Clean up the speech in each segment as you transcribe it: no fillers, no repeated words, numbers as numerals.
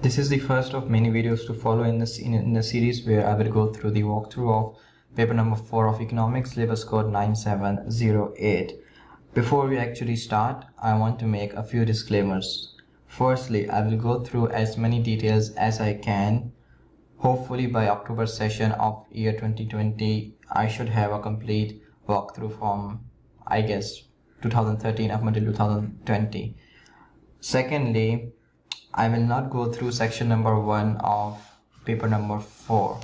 This is the first of many videos to follow in the series where I will go through the walkthrough of paper number 4 of economics, syllabus code 9708. Before we actually start, I want to make a few disclaimers. Firstly, I will go through as many details as I can. Hopefully by October session of year 2020, I should have a complete walkthrough from, I guess, 2013 up until 2020. Secondly, I will not go through section number 1 of paper number 4.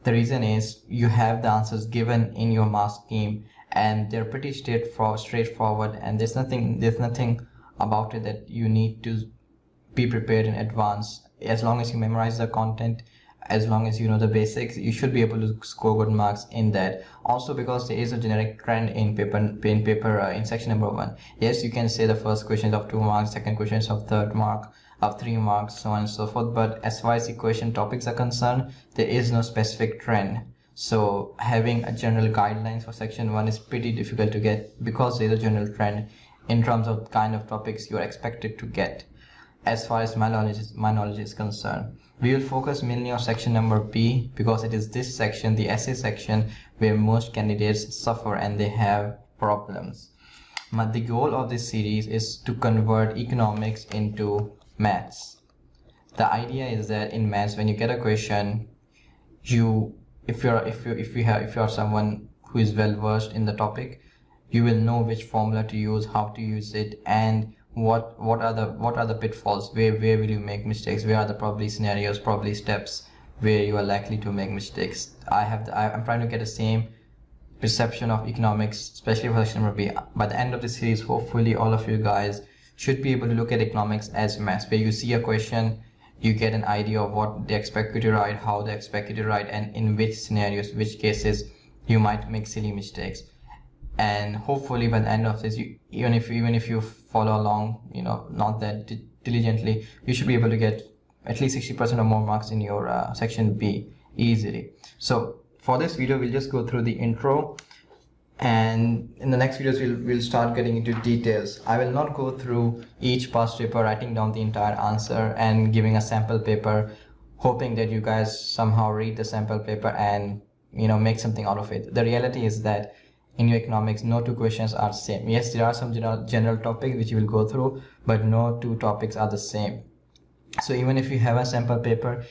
The reason is you have the answers given in your mark scheme and they're pretty straightforward, and there's nothing about it that you need to be prepared in advance. As long as you memorize the content, as long as you know the basics, you should be able to score good marks in that. Also, because there is a generic trend in in section number 1. Yes, you can say the first question is of 2 marks, second question is of 3 marks, so on and so forth, but as far as equation topics are concerned, there is no specific trend. So having a general guidelines for section 1 is pretty difficult to get, because there is a general trend in terms of kind of topics you are expected to get. As far as my knowledge is concerned, we will focus mainly on section number B, because it is this section, the essay section, where most candidates suffer and they have problems. But the goal of this series is to convert economics into maths. The idea is that in maths, when you get a question, if you are someone who is well versed in the topic, you will know which formula to use, how to use it, and what are the pitfalls, where will you make mistakes, where are the probably scenarios, probably steps where you are likely to make mistakes. I'm trying to get the same perception of economics, especially for section number B. By the end of the series, hopefully all of you guys should be able to look at economics as maths, where you see a question, you get an idea of what they expect you to write, how they expect you to write, and in which scenarios, which cases you might make silly mistakes. And hopefully by the end of this, even if you follow along, not that diligently, you should be able to get at least 60% or more marks in your section B easily. So for this video, we'll just go through the intro, and in the next videos we'll start getting into details. I will not go through each past paper writing down the entire answer and giving a sample paper, hoping that you guys somehow read the sample paper and make something out of it. The reality is that in your economics, no two questions are the same. Yes, there are some general topics which you will go through, but no two topics are the same. So even if you have a sample paper,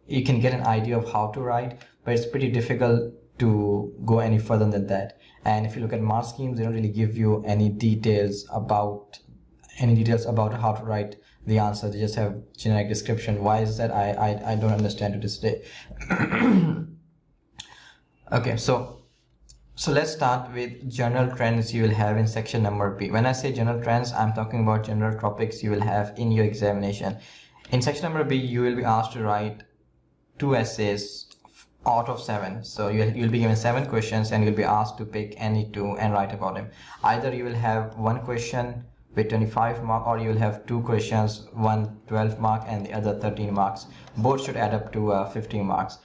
you can get an idea of how to write, but it's pretty difficult to go any further than that. And if you look at mark schemes, they don't really give you any details about how to write the answer. They just have generic description. Why is that? I don't understand to this day. Okay, so let's start with general trends you will have in section number B. When I say general trends, I'm talking about general topics you will have in your examination. In section number B, you will be asked to write 2 essays out of 7. So you'll be given 7 questions and you'll be asked to pick any 2 and write about them. Either you will have 1 question with 25 marks, or you will have 2 questions, one 12 mark and the other 13 marks. Both should add up to 15 marks.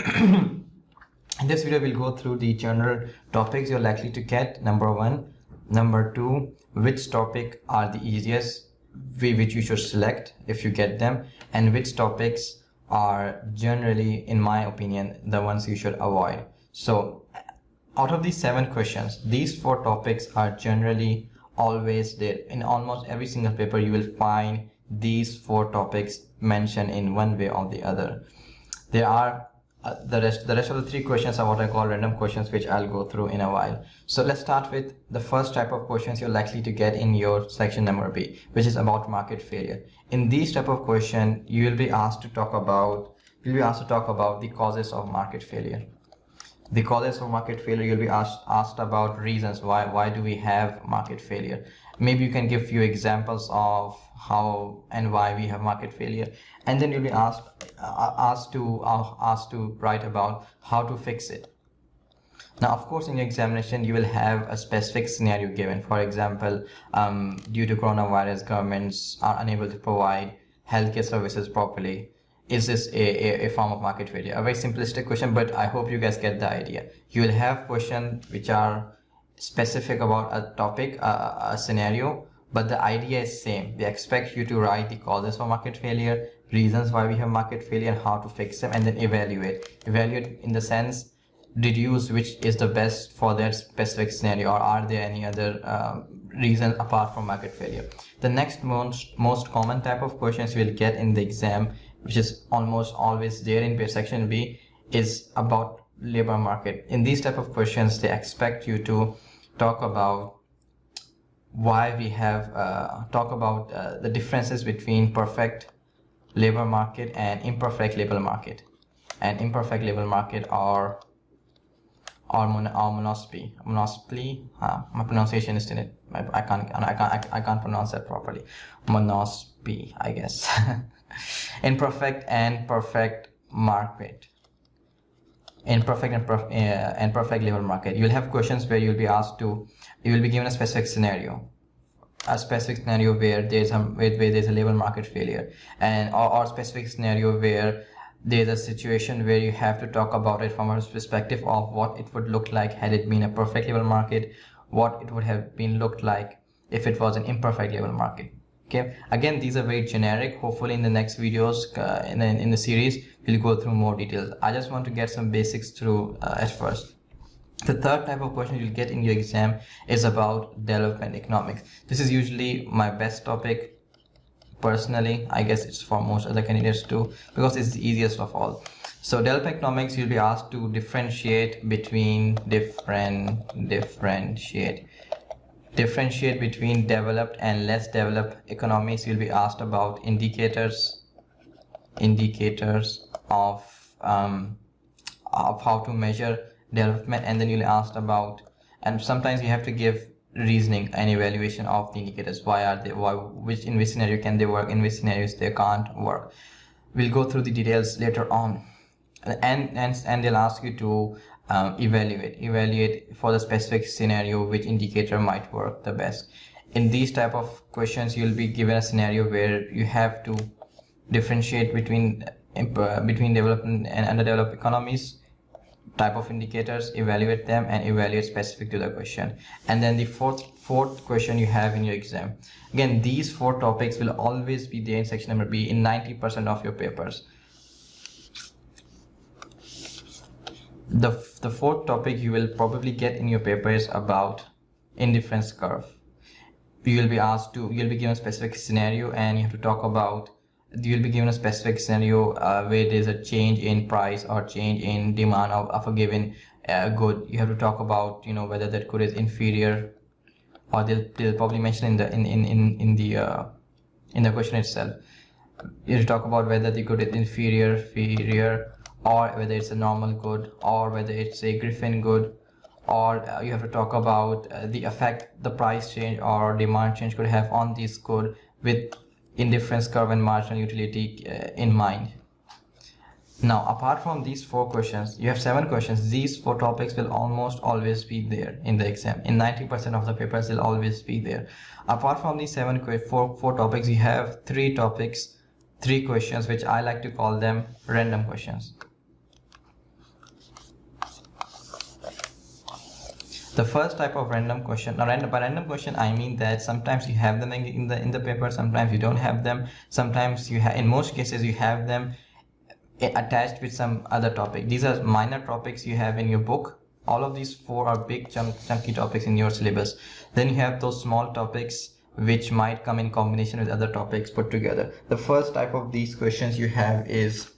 In this video, we'll go through the general topics you're likely to get, number 1. Number 2, which topic are the easiest, which you should select if you get them, and which topics are generally, in my opinion, the ones you should avoid. So out of these 7 questions, these 4 topics are generally always there. In almost every single paper, you will find these 4 topics mentioned in one way or the other. There are the rest of the 3 questions are what I call random questions, which I'll go through in a while. So let's start with the first type of questions you're likely to get in your section number B, which is about market failure. In these type of question, you will be asked to talk about the causes of market failure. The causes of market failure, you'll be asked about reasons why do we have market failure. Maybe you can give few examples of how and why we have market failure, and then you'll be asked to write about how to fix it. Now, of course, in your examination, you will have a specific scenario given. For example, due to coronavirus, governments are unable to provide healthcare services properly. Is this a form of market failure? A very simplistic question, but I hope you guys get the idea. You will have questions which are specific about a topic, a scenario, but the idea is same. They expect you to write the causes for market failure, reasons why we have market failure and how to fix them, and then evaluate in the sense deduce which is the best for that specific scenario, or are there any other reasons apart from market failure. The next most common type of questions you will get in the exam, which is almost always there in section B, is about labor market. In these type of questions, they expect you to talk about why we have the differences between perfect labor market and imperfect labor market. And imperfect labor market or monopoly. My pronunciation is in it. I can't pronounce that properly. Monopoly, I guess. Imperfect and perfect market. Imperfect and perfect labor market. You'll have questions where you will be given a specific scenario. Where there's a labor market failure, and or specific scenario where there's a situation where you have to talk about it from a perspective of what it would look like had it been a perfect labor market, what it would have been looked like if it was an imperfect labor market. Okay, again, these are very generic. Hopefully in the next videos in the series we'll go through more details. I just want to get some basics through at first. The third type of question you'll get in your exam is about development economics. This is usually my best topic personally. I guess it's for most other candidates too, because it's the easiest of all. So development economics, you'll be asked to differentiate between developed and less developed economies. You'll be asked about indicators of how to measure development, and then you'll asked about, and sometimes you have to give reasoning and evaluation of the indicators. In which scenario can they work, in which scenarios they can't work. We'll go through the details later on, and they'll ask you to evaluate for the specific scenario which indicator might work the best. In these type of questions, you'll be given a scenario where you have to differentiate between developed and underdeveloped economies, type of indicators, evaluate them, and evaluate specific to the question. And then the fourth question you have in your exam. Again, these 4 topics will always be there in section number B in 90% of your papers. The fourth topic you will probably get in your paper is about indifference curve. You'll be given a specific scenario, and you have to talk about, you'll be given a specific scenario where there's a change in price or change in demand of a given good. You have to talk about, whether that good is inferior, or they'll probably mention in the question itself. You have to talk about whether the good is inferior, or whether it's a normal good, or whether it's a Griffin good, or you have to talk about the effect the price change or demand change could have on this good with indifference curve and marginal utility in mind. Now, apart from these 4 questions, you have 7 questions. These 4 topics will almost always be there in the exam. In 90% of the papers, they'll always be there. Apart from these 4 topics, you have 3 topics, 3 questions, which I like to call them random questions. The first type of random question, by random question I mean that sometimes you have them in the paper, sometimes you don't have them, sometimes in most cases you have them attached with some other topic. These are minor topics you have in your book. All of these 4 are big chunky topics in your syllabus. Then you have those small topics which might come in combination with other topics put together. The first type of these questions you have is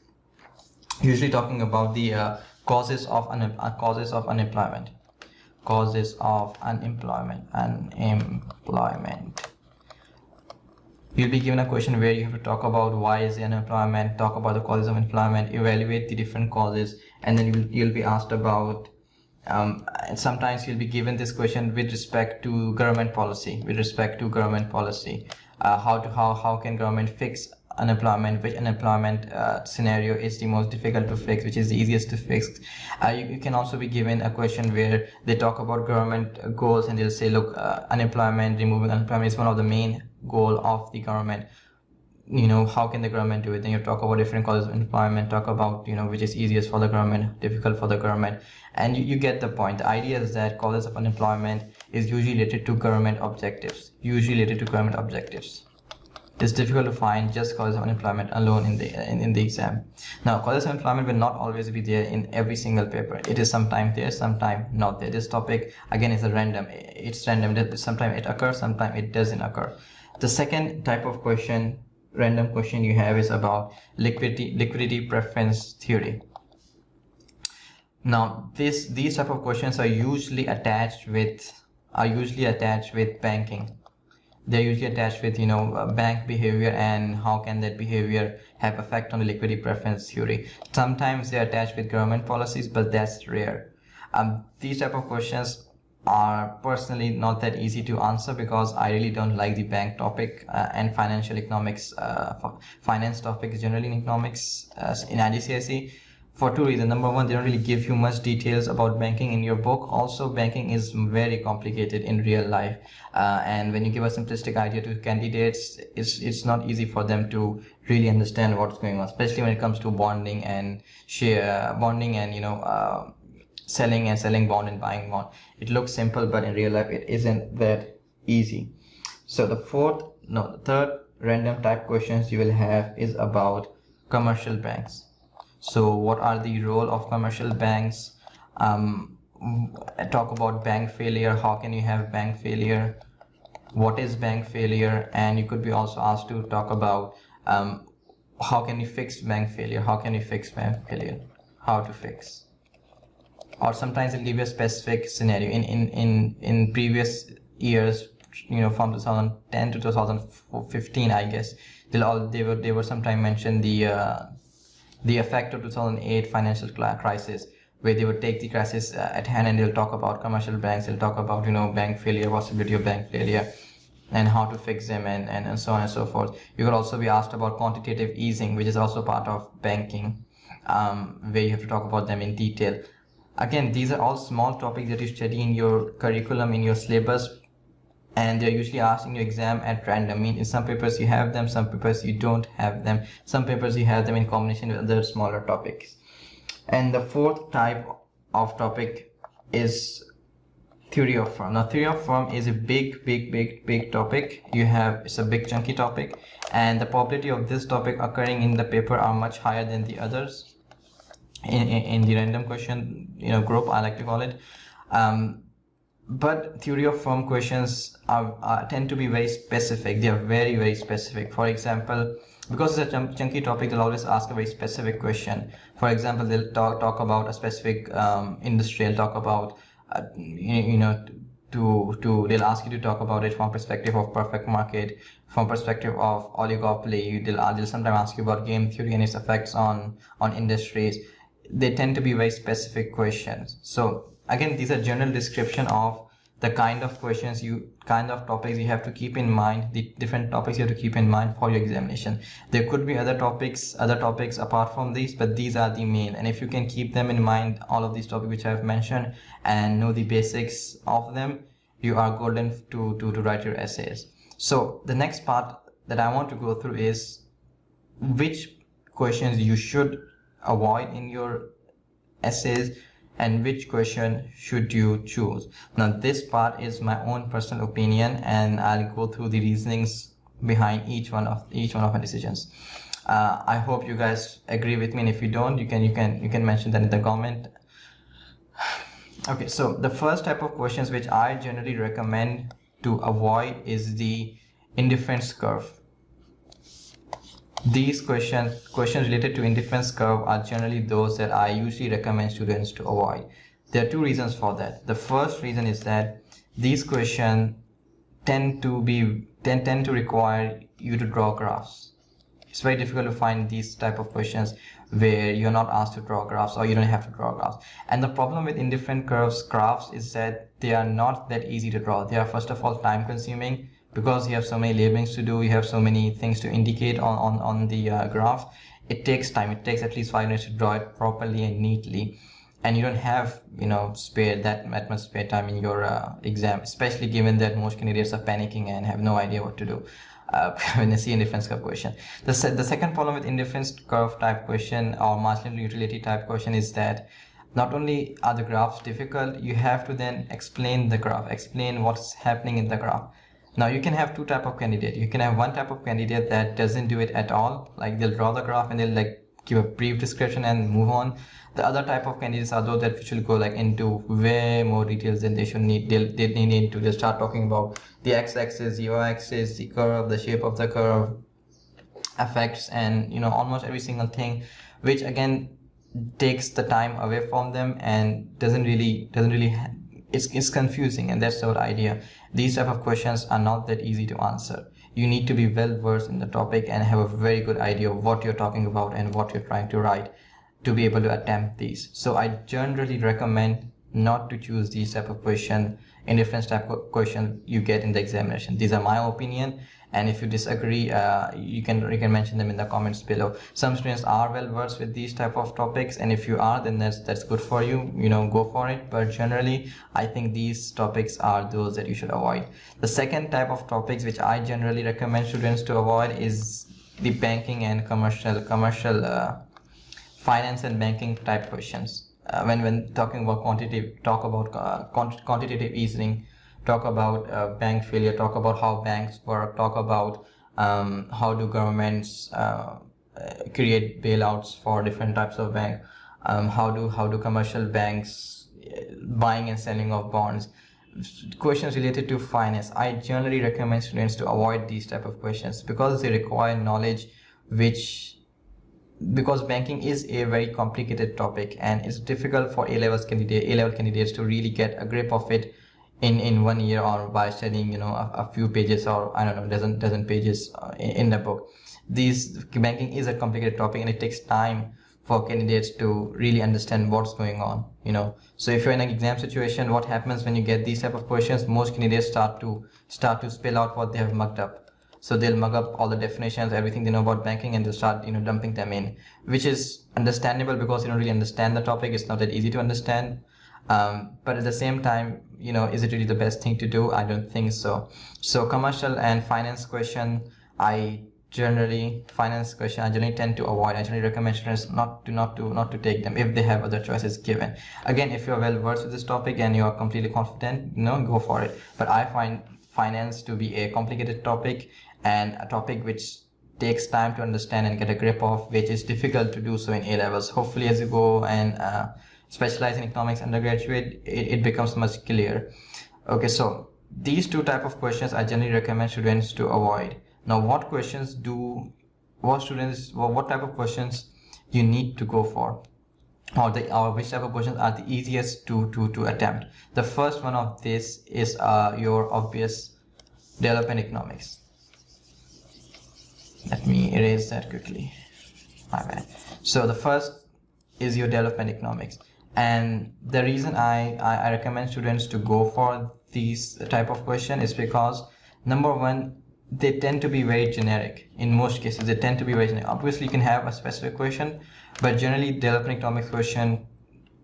usually talking about the causes of unemployment. Causes of unemployment. You'll be given a question where you have to talk about why is the unemployment, talk about the causes of employment, evaluate the different causes, and then you'll be asked about, and sometimes you'll be given this question with respect to government policy. How can government fix unemployment, which unemployment scenario is the most difficult to fix, which is the easiest to fix. You can also be given a question where they talk about government goals, and they'll say, look, removing unemployment is one of the main goal of the government. How can the government do it? Then you talk about different causes of unemployment, talk about which is easiest for the government, difficult for the government, and you get the point. The idea is that causes of unemployment is usually related to government objectives. is difficult to find just causes of unemployment alone in the exam. Now, causes of unemployment will not always be there in every single paper. It is sometimes there, sometimes not there. This topic again is a random. It's random. Sometimes it occurs, sometimes it doesn't occur. The second type of question, random question you have, is about liquidity preference theory. Now, these type of questions are usually attached with banking. They're usually attached with bank behavior and how can that behavior have effect on the liquidity preference theory. Sometimes they're attached with government policies, but that's rare. These type of questions are personally not that easy to answer because I really don't like the bank topic and financial economics, finance topics generally in economics in IGCSE. For two reasons. Number one, they don't really give you much details about banking in your book. Also, banking is very complicated in real life, and when you give a simplistic idea to candidates, it's not easy for them to really understand what's going on, especially when it comes to bonding and bonding and selling bond and buying bond. It looks simple, but in real life it isn't that easy. So the third random type questions you will have is about commercial banks. So what are the role of commercial banks? Talk about bank failure. How can you have bank failure? What is bank failure? And you could be also asked to talk about how can you fix bank failure? How can you fix bank failure? How to fix? Or sometimes they'll give you a specific scenario. In previous years, from 2010 to 2015, I guess they were sometimes mention the effect of 2008 financial crisis, where they would take the crisis at hand and they'll talk about commercial banks. They'll talk about bank failure, possibility of bank failure, and how to fix them, and so on and so forth. You could also be asked about quantitative easing, which is also part of banking, where you have to talk about them in detail. Again, these are all small topics that you study in your curriculum, in your syllabus, and they're usually asked in your exam at random. I mean, in some papers you have them, some papers you don't have them, some papers you have them in combination with other smaller topics. And the fourth type of topic is theory of firm. Now, theory of firm is a big topic. It's a big chunky topic, and the probability of this topic occurring in the paper are much higher than the others in the random question group, I like to call it. But theory of firm questions tend to be very specific. They are very specific. For example, because it's a chunky topic, they'll always ask a very specific question. For example, they'll talk about a specific industry. They'll talk about they'll ask you to talk about it from perspective of perfect market, from perspective of oligopoly. They'll sometimes ask you about game theory and its effects on industries. They tend to be very specific questions. So again, these are general description of the kind of questions topics you have to keep in mind, the different topics you have to keep in mind for your examination. There could be other topics apart from these, but these are the main. And if you can keep them in mind, all of these topics which I have mentioned, and know the basics of them, you are golden to write your essays. So the next part that I want to go through is which questions you should avoid in your essays and which question should you choose. Now, this part is my own personal opinion, and I'll go through the reasonings behind each one of my decisions. I hope you guys agree with me, and if you don't, you can mention that in the comment. Okay, so the first type of questions which I generally recommend to avoid is the indifference curve. These questions related to indifference curve are generally those that I usually recommend students to avoid. There are two reasons for that. The first reason is that these questions tend to require you to draw graphs. It's very difficult to find these type of questions where you're not asked to draw graphs, or you don't have to draw graphs. And the problem with indifference graphs is that they are not that easy to draw. They are, first of all, time consuming, because you have so many labelings to do, you have so many things to indicate on the graph. It takes time. It takes at least 5 minutes to draw it properly and neatly, and you don't have that much spare time in your exam, especially given that most candidates are panicking and have no idea what to do when they see indifference curve question. The second problem with indifference curve type question or marginal utility type question is that not only are the graphs difficult, you have to then explain the graph, explain what's happening in the graph. Now you can have two type of candidate. You can have one type of candidate that doesn't do it at all, like they'll draw the graph and they'll like give a brief description and move on. The other type of candidates are those that which will go like into way more details than they should need. They need to. They'll start talking about the x-axis, the y-axis, the curve, the shape of the curve, effects, and almost every single thing, which again takes the time away from them and doesn't really it's confusing, and that's the idea. These type of questions are not that easy to answer. You need to be well versed in the topic and have a very good idea of what you're talking about and what you're trying to write to be able to attempt these. So I generally recommend not to choose these type of question, indifference type of question you get in the examination. These are my opinion, and if you disagree, you can mention them in the comments below. Some students are well versed with these type of topics, and if you are, then that's good for you, go for it. But generally I think these topics are those that you should avoid. The second type of topics which I generally recommend students to avoid is the banking and commercial finance and banking type questions. When talking about quantitative easing, talk about bank failure, talk about how banks work, talk about how do governments create bailouts for different types of bank, how do commercial banks buying and selling of bonds, questions related to finance. I generally recommend students to avoid these type of questions because they require knowledge because banking is a very complicated topic and it's difficult for A-level candidates to really get a grip of it in 1 year or by studying a few pages, or I don't know, dozen pages in the book. Banking is a complicated topic and it takes time for candidates to really understand what's going on. So if you're in an exam situation, what happens when you get these type of questions? Most candidates start to spill out what they have mucked up. So they'll mug up all the definitions, everything they know about banking, and they'll start dumping them in, which is understandable because they don't really understand the topic. It's not that easy to understand. But at the same time, is it really the best thing to do? I don't think so. So commercial and finance question, I generally tend to avoid. I generally recommend students not to take them if they have other choices given. Again, if you're well versed with this topic and you are completely confident, go for it. But I find finance to be a complicated topic and a topic which takes time to understand and get a grip of, which is difficult to do so in A-levels. Hopefully as you go and specialize in economics undergraduate, it becomes much clearer. Okay, so these two type of questions I generally recommend students to avoid. Now what type of questions you need to go for, or which type of questions are the easiest to attempt. The first one of this is your obvious development economics. Let me erase that quickly, my bad. So the first is your development economics, and the reason I recommend students to go for these type of question is because, number one, they tend to be very generic. In most cases they tend to be very generic. Obviously you can have a specific question, but generally development economics question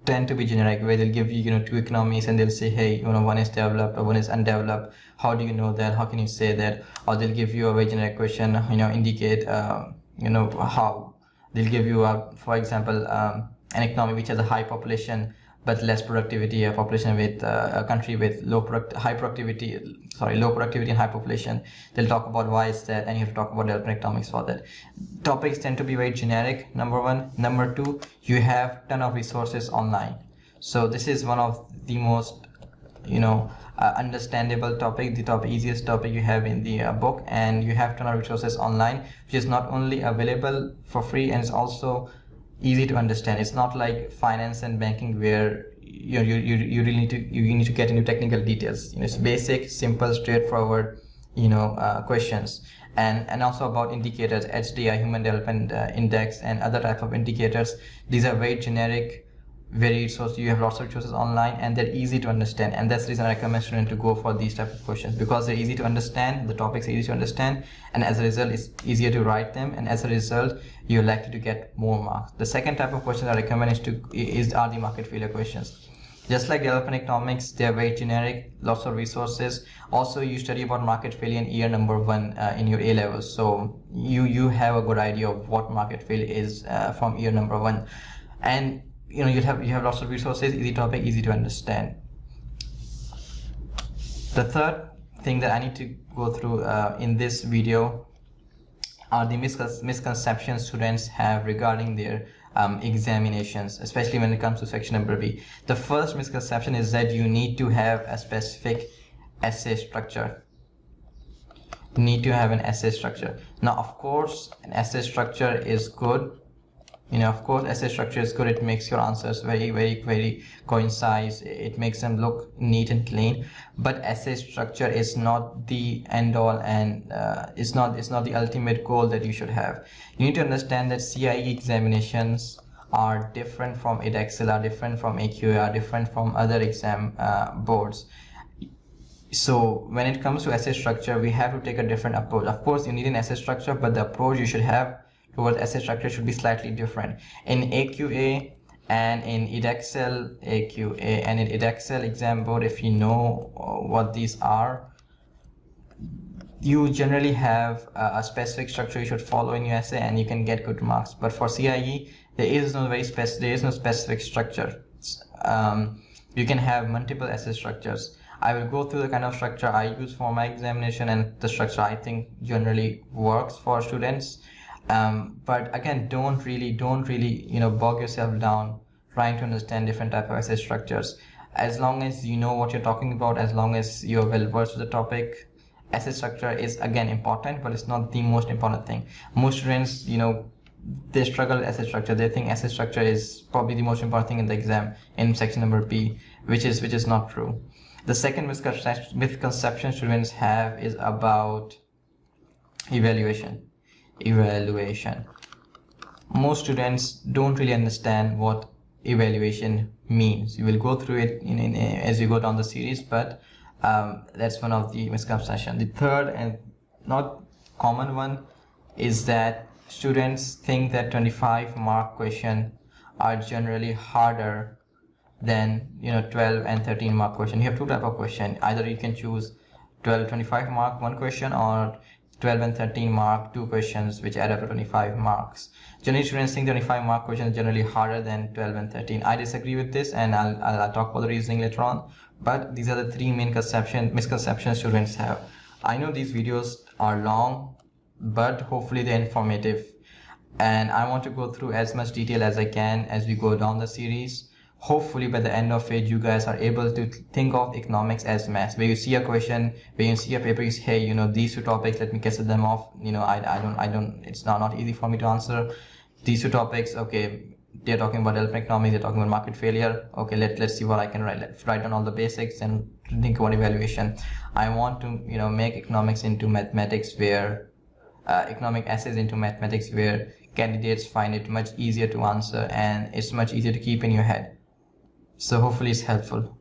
tend to be generic, where they'll give you two economies and they'll say, hey, one is developed or one is undeveloped. How do you know that? How can you say that? Or they'll give you a very generic question, indicate how. They'll give you for example an economy which has a high population but less productivity, a population with a country with low productivity and high population. They'll talk about why is that, and you have to talk about development economics for that. Topics tend to be very generic, number one. Number two, you have ton of resources online. So this is one of the most understandable topic, the easiest topic you have in the book, and you have ton of resources online, which is not only available for free, and it's also easy to understand. It's not like finance and banking where you really need to get into technical details. It's basic, simple, straightforward questions. And also about indicators, HDI, Human Development Index, and other type of indicators. These are very generic, very resources. You have lots of resources online and they're easy to understand, and that's the reason I recommend students to go for these type of questions, because they're easy to understand, the topics are easy to understand, and as a result it's easier to write them, and as a result you're likely to get more marks. The second type of questions I recommend are the market failure questions. Just like development economics, they are very generic, lots of resources. Also you study about market failure in year number 1 in your A-levels, so you have a good idea of what market failure is from year number 1, and you have lots of resources, easy topic, easy to understand. The third thing that I need to go through in this video are the misconceptions students have regarding their examinations, especially when it comes to section number B. The first misconception is that you need to have a specific essay structure. You need to have an essay structure. Now, of course, an essay structure is good. Of course, essay structure is good. It makes your answers very concise. It makes them look neat and clean. But essay structure is not the end all, and it's not the ultimate goal that you should have. You need to understand that CIE examinations are different from Edexcel, are different from AQA, are different from other exam boards. So when it comes to essay structure, we have to take a different approach. Of course, you need an essay structure, but the approach you should have towards essay structure should be slightly different. In AQA and in Edexcel AQA and in Edexcel exam board, if you know what these are, you generally have a specific structure you should follow in your essay and you can get good marks. But for CIE, there is no specific structure. You can have multiple essay structures. I will go through the kind of structure I use for my examination and the structure I think generally works for students. But again, don't really bog yourself down trying to understand different type of essay structures. As long as you know what you're talking about, as long as you're well versed with the topic, essay structure is again important, but it's not the most important thing. Most students, they struggle with essay structure. They think essay structure is probably the most important thing in the exam in section number B, which is not true. The second misconception students have is about evaluation. Most students don't really understand what evaluation means. You will go through it as you go down the series, but that's one of the misconceptions. The third and not common one is that students think that 25-mark questions are generally harder than 12 and 13-mark question. You have two type of question. Either you can choose 25-mark one question, or 12 and 13 mark two questions which add up to 25 marks. Generally, students think 25-mark questions are generally harder than 12 and 13. I disagree with this, and I'll talk about the reasoning later on. But these are the three main misconceptions students have. I know these videos are long, but hopefully they're informative, and I want to go through as much detail as I can as we go down the series. Hopefully by the end of it, you guys are able to think of economics as math, where you see a question, where you see a paper, you say, hey, these two topics, let me cancel them off. I don't, it's not easy for me to answer these two topics. Okay, they're talking about development economics, they're talking about market failure. Okay, let's see what I can write. Let's write down all the basics and think about evaluation. I want to, make economics into mathematics, where economic essays into mathematics, where candidates find it much easier to answer and it's much easier to keep in your head. So hopefully it's helpful.